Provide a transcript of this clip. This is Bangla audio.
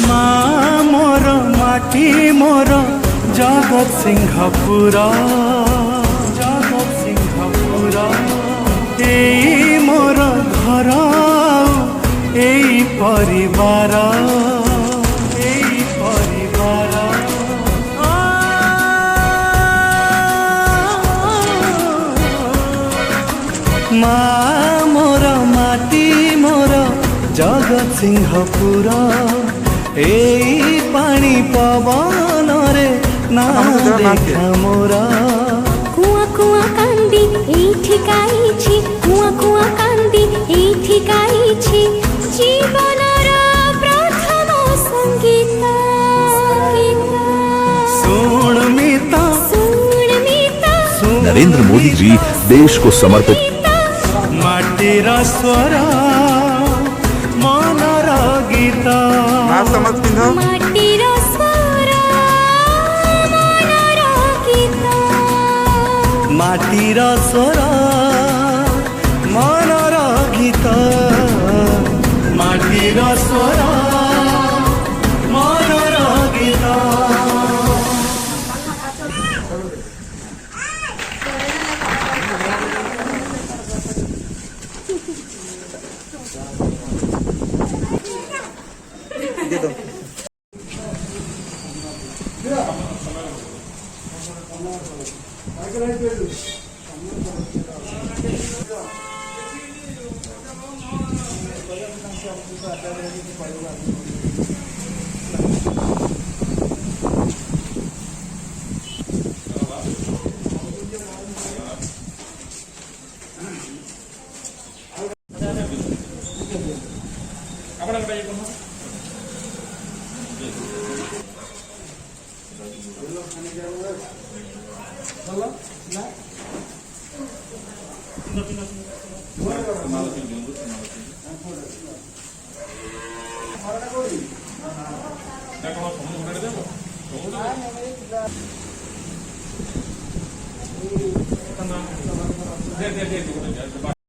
মা মোর মাটি মোর জগৎসিংহপুর জগৎসিংহপুর এই মোর ঘর এই পরিবার এই পরিবার মা মোর মাটি মোর জগৎসিংহপুর এই পানি পবন রে না দেখা মোরা কুয়া কুয়া কান্দি এইঠি গাইছি কুয়া কুয়া কান্দি এইঠি গাইছি জীবনর প্রথম সঙ্গীত सुन मिता नरेंद्र मोदी जी देश को समर्पित माटीर स्वर मनर गीत माटीर स्वर मनर गीत माटीर स्वर मनर गीत माटीर स्वर मनर गीत